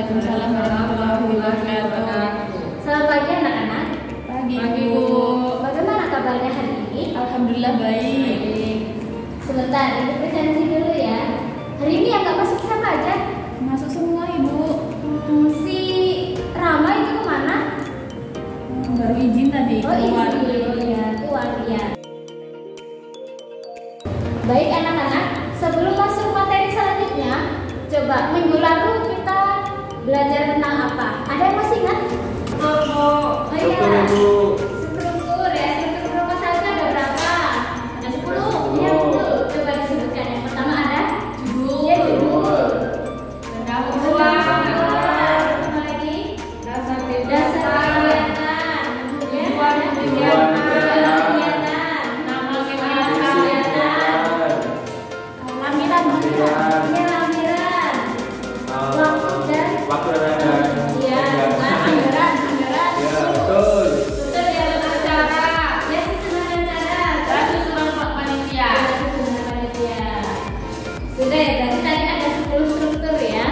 Waalaikumsalam warahmatullahi wabarakatuh. Selamat pagi anak-anak. Pagi, Pagi, Bu. Bagaimana kabarnya hari ini? Alhamdulillah baik. Sebentar, Ibu presentasi dulu ya. Hari ini yang nggak masuk siapa aja? Masuk semua, Ibu. Si Rama itu kemana? Baru izin tadi Oh keluar. iya, keluar ya. Baik anak-anak, sebelum masuk materi selanjutnya, coba minggu lalu kita belajar tentang apa? Ada yang masih ingat? Oh iya. Struktur ya, struktur proposal itu ada berapa? Ada 10. Iya betul. Coba disebutkan. Yang pertama ada Judul. ya, judul. Pendahuluan. Apa lagi? Dasar Dasar kegiatan. Kemudian ada kegiatan. Nama kegiatan. Lamiran. Iya, lamiran. Waktu dan iya, anggaran. Betul. Betul ya, acara. Ya, susunan acara. Dan susunan panitia. Susunan panitia. Sudah ya, berarti tadi ada 10 struktur ya.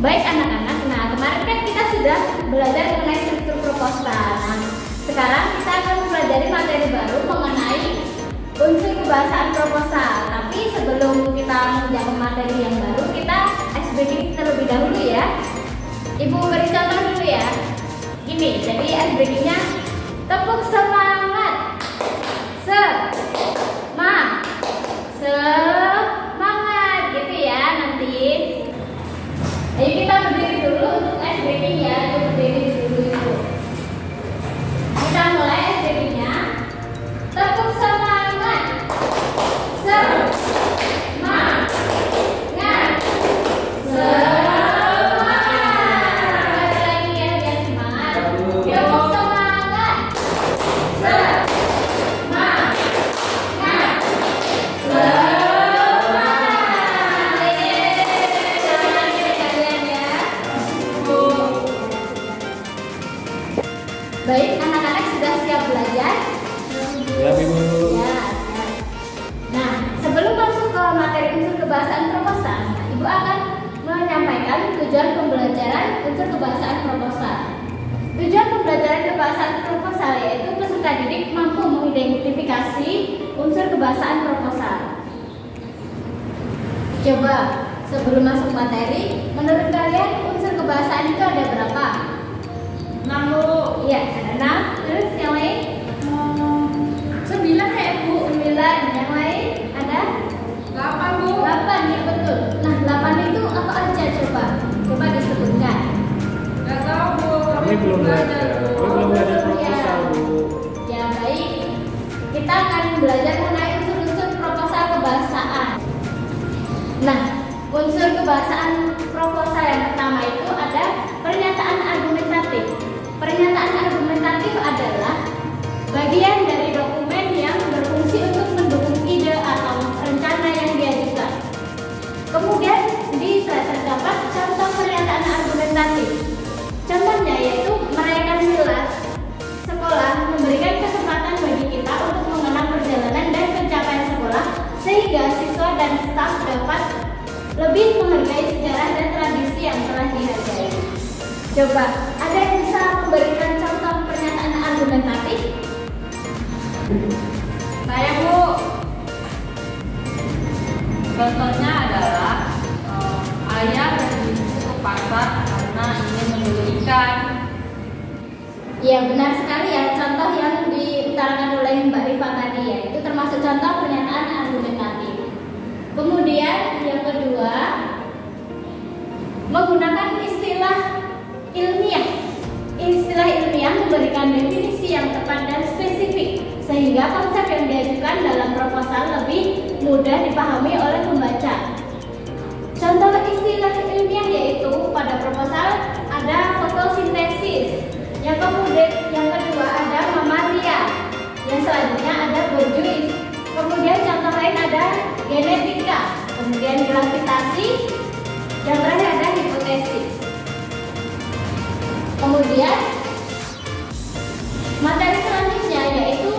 Baik anak-anak, nah kemarin kan kita sudah belajar mengenai struktur proposal. Nah, sekarang kita akan mempelajari materi baru mengenai unsur kebahasaan proposal. Tapi sebelum kita menjawab materi yang baru, kita SBG terlebih dahulu ya. Ibu beri contoh dulu ya. Ini, jadi SBG-nya tepuk semangat. Semangat gitu ya nanti. Ayo kita berdiri dulu untuk SBG-nya. Ayo berdiri dulu itu. Kita mulai SBG-nya. Tepuk semangat. Semangat. Semangat. Lagi ya, biar semangat. Tepuk semangat. Semangat. Baik, anak-anak sudah siap belajar? Ya, Ibu. Ya, siap. Nah, sebelum masuk ke materi unsur kebahasaan proposal, Ibu akan menyampaikan tujuan pembelajaran unsur kebahasaan proposal. Tujuan pembelajaran kebahasaan proposal yaitu peserta didik mampu mengidentifikasi unsur kebahasaan proposal. Coba, sebelum masuk materi, menurut kalian unsur kebahasaan itu ada berapa? 6, Bu. Iya, ada 6. Terus yang lain? 9 ya, Bu. 9. Yang lain ada? 8, Bu. 8, ya betul. Nah, 8 itu apa aja coba? Coba disebutkan. Enggak tahu, Bu. Kami belum belajar. Kami belum belajar proposal, Bu. Ya, baik. Kita akan belajar mengenai unsur-unsur proposal kebahasaan. Nah, unsur kebahasaan proposal yang pertama itu ada pernyataan argumentatif. Pernyataan argumentatif adalah bagian dari dokumen yang berfungsi untuk mendukung ide atau rencana yang diajukan. Kemudian di slide terdapat contoh pernyataan argumentatif. Contohnya yaitu menaikkan kelas sekolah memberikan kesempatan bagi kita untuk mengenal perjalanan dan pencapaian sekolah sehingga siswa dan staf dapat lebih menghargai sejarah dan tradisi yang telah dihargai. Coba, ada yang bisa memberikan contoh pernyataan argumentatif? Saya, Bu. Contohnya adalah ayah pergi ke pasar karena ingin membeli ikan. Ya, benar sekali ya, contoh yang diutarakan oleh Mbak Rifa tadi ya, itu termasuk contoh pernyataan argumentatif. Kemudian yang kedua, menggunakan istilah ilmiah. Istilah ilmiah memberikan definisi yang tepat dan spesifik sehingga konsep yang diajukan dalam proposal lebih mudah dipahami oleh pembaca. Contoh istilah ilmiah yaitu pada proposal ada fotosintesis. Yang kedua ada mamalia. Yang selanjutnya ada Bourdieu. Kemudian contoh lain ada genetika. Kemudian gravitasi. Yang terakhir ada hipotesis. Kemudian materi selanjutnya yaitu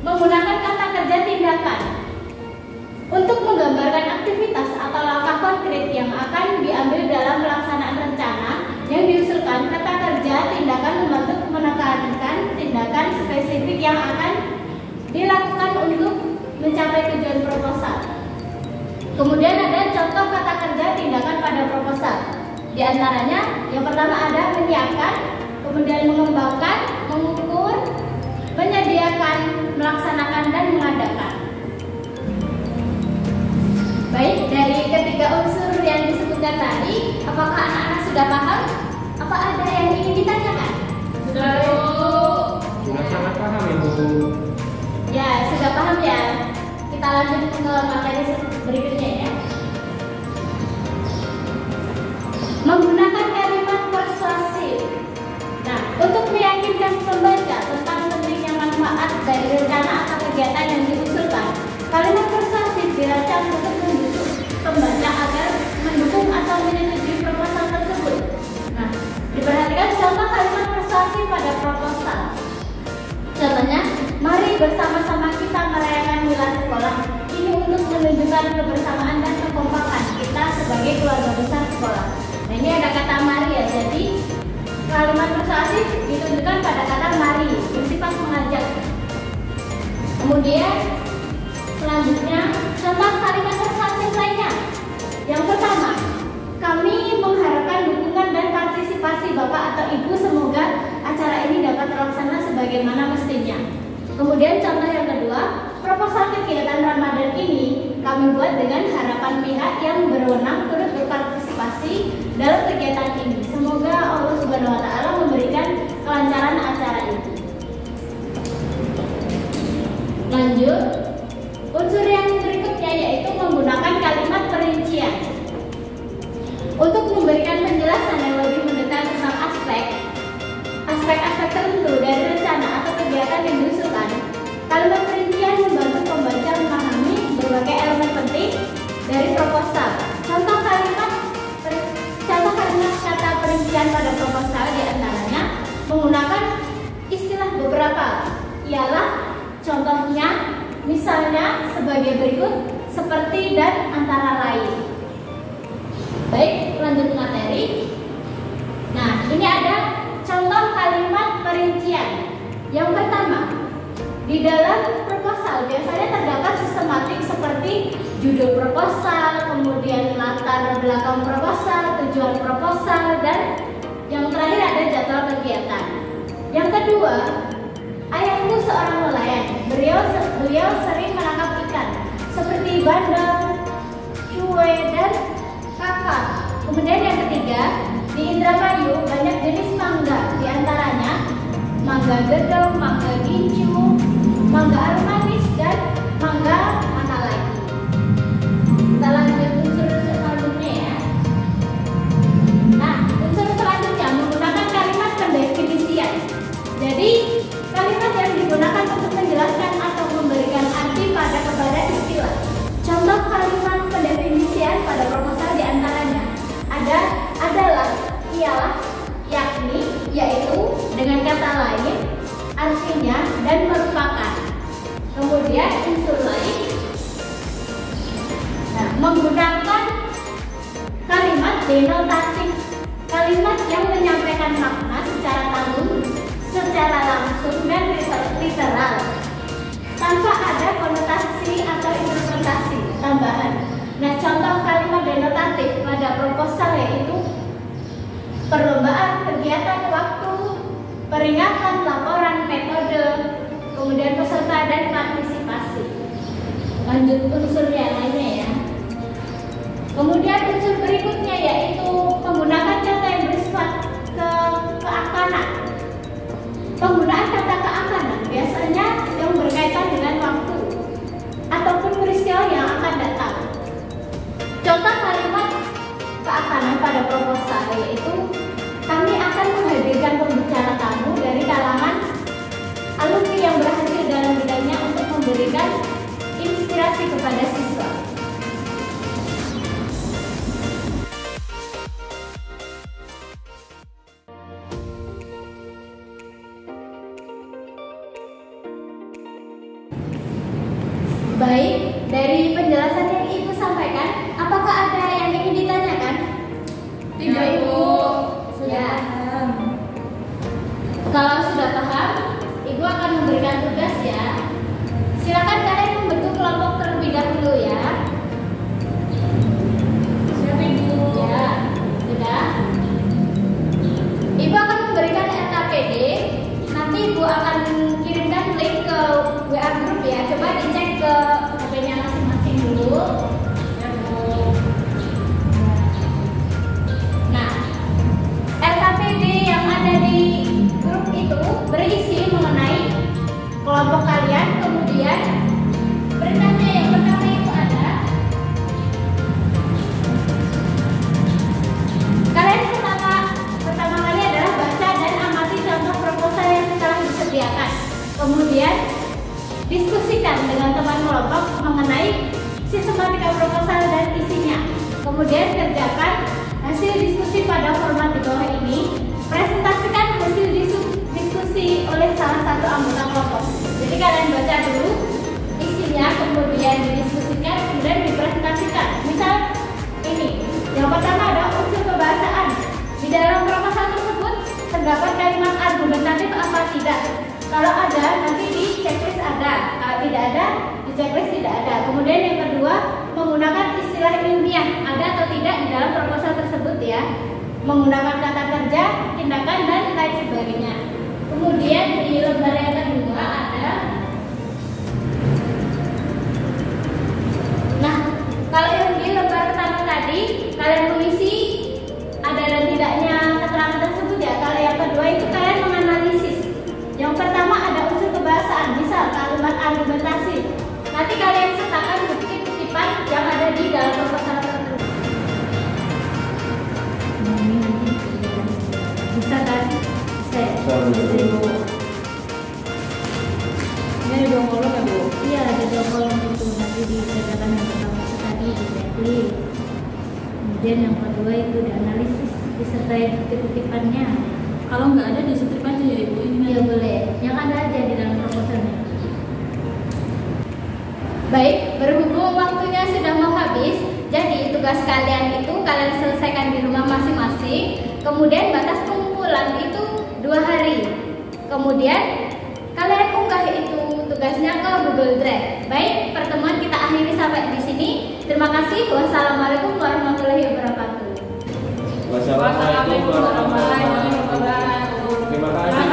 menggunakan kata kerja tindakan untuk menggambarkan aktivitas atau langkah konkret yang akan tindakan spesifik yang akan dilakukan untuk mencapai tujuan proposal. Kemudian ada contoh kata kerja tindakan pada proposal. Di antaranya yang pertama ada menyiapkan, kemudian mengembangkan, mengukur, menyediakan, melaksanakan, dan mengadakan. Baik, dari ketiga unsur yang disebutkan tadi, apakah anak-anak sudah paham? Apa ada yang ingin ditanyakan? Sudah, Bu. Sudah sangat paham, Ibu. Ya, sudah paham ya. Kita lanjut ke materi berikutnya ya. Menggunakan kalimat persuasif. Nah, untuk meyakinkan pembaca tentang pentingnya manfaat dari rencana atau kegiatan yang diusulkan, kalimat persuasif dirancang untuk membujuk pembaca agar mendukung atau menyetujui proposal tersebut. Nah, diperhatikan contoh kalimat persuasif pada proposal. Contohnya, mari bersama-sama kita merayakan milad sekolah. Ini untuk menunjukkan kebersamaan dan kekompakan kita sebagai keluarga besar sekolah. Nah, ini ada kata mari ya. Jadi, kalimat persuasif ditunjukkan pada kata mari, bersifat mengajak. Kemudian, selanjutnya, contoh kalimat persuasif lainnya. Yang pertama, kami mengharapkan dukungan dan partisipasi Bapak atau Ibu, semoga acara ini dapat terlaksana sebagaimana mestinya. Kemudian contoh yang kedua, proposal kegiatan Ramadan ini kami buat dengan harapan pihak yang berwenang turut berpartisipasi dalam kegiatan ini. Semoga Allah Subhanahu wa Ta'ala memberikan kelancaran acara ini. Lanjut, unsur yang berikutnya yaitu menggunakan kalimat perincian. Untuk memberikan penjelasan yang lebih mendetail tentang aspek-aspek tertentu dari rencana atau kegiatan yang diusulkan, kalimat perincian membantu pembaca memahami berbagai elemen penting dari proposal. Contoh kalimat kata perincian pada proposal diantaranya menggunakan istilah beberapa, ialah contohnya, misalnya sebagai berikut, seperti, dan antara lain. Baik, lanjut materi. Nah, ini ada contoh kalimat perincian. Yang pertama, di dalam proposal biasanya terdapat sistematik seperti judul proposal, kemudian latar belakang proposal, tujuan proposal, dan yang terakhir ada jadwal kegiatan. Yang kedua, ayahku seorang nelayan. Beliau sering menangkap ikan seperti bandeng, cue, dan kakap. Kemudian yang ketiga, di Indramayu banyak jenis mangga, diantaranya mangga gedong, mangga gincu, mangga aromatis, dan mangga mana lagi. Kita lanjut unsur selanjutnya ya. Nah, unsur selanjutnya menggunakan kalimat pendefinisian. Jadi, kalimat yang digunakan untuk menjelaskan atau memberikan arti kepada istilah. Contoh kalimat pendefinisian pada proposal diantaranya adalah, ialah, yakni, yaitu, dengan kata lain, artinya, dan merupakan. Kemudian unsur lain, nah, menggunakan kalimat denotatif, kalimat yang menyampaikan makna secara tanggung, secara langsung, dan literal, tanpa ada konotasi atau interpretasi tambahan. Nah, contoh kalimat denotatif pada proposal yaitu perlombaan, kegiatan, waktu, peringatan, laporan, metode, kemudian peserta, dan partisipasi. Lanjut unsur yang lainnya ya. Kemudian unsur berikutnya yaitu menggunakan kata yang bersifat keakanan. Penggunaan kata keakanan biasanya yang berkaitan dengan waktu ataupun peristiwa yang akan datang. Contoh kalimat keakanan pada proposal yaitu kami akan menghadirkan pembicara tamu dari kalangan alumni yang berhasil dalam bidangnya untuk memberikan inspirasi kepada siswa. Baik, dari penjelasan yang Ibu sampaikan, apakah ada yang ingin ditanyakan? Tidak, Ibu. Ya. Kalau sudah paham, Ibu terdapat kalimat argumentatif apa tidak. Kalau ada, nanti di checklist ada. Kalau tidak ada, di checklist tidak ada. Kemudian yang kedua, menggunakan istilah ilmiah ada atau tidak di dalam proposal tersebut ya. Menggunakan kata kerja, tindakan, dan lain sebagainya. Kemudian di lembar yang kedua ada. Nah, kalau yang di lembar pertama tadi, kalian mengisi ada dan tidaknya keterangan tersebut ya. Kalau yang kedua itu kalian menganalisis. Yang pertama ada unsur kebahasaan, misal kalimat argumentasi. Nanti kalian sertakan kutipan yang ada di dalam proposal tersebut. Bisa kan? Ini ada 2 kolom ya Bu? Iya, ada 2 kolom itu. Nanti dikerjakan yang pertama itu tadi di checklist. Kemudian yang kedua itu dianalisis disertai kutipannya. Kalau nggak ada distrip aja ya Ibu ini. Iya boleh, yang ada aja di dalam proposalnya. Baik, berhubung waktunya sudah mau habis, jadi tugas kalian itu kalian selesaikan di rumah masing-masing. Kemudian batas pengumpulan itu 2 hari. Kemudian kalian unggah itu tugasnya ke Google Drive. Baik, pertemuan kita akhiri sampai di sini. Terima kasih. Wassalamualaikum warahmatullahi wabarakatuh. Wassalamualaikum warahmatullahi wabarakatuh. Terima kasih.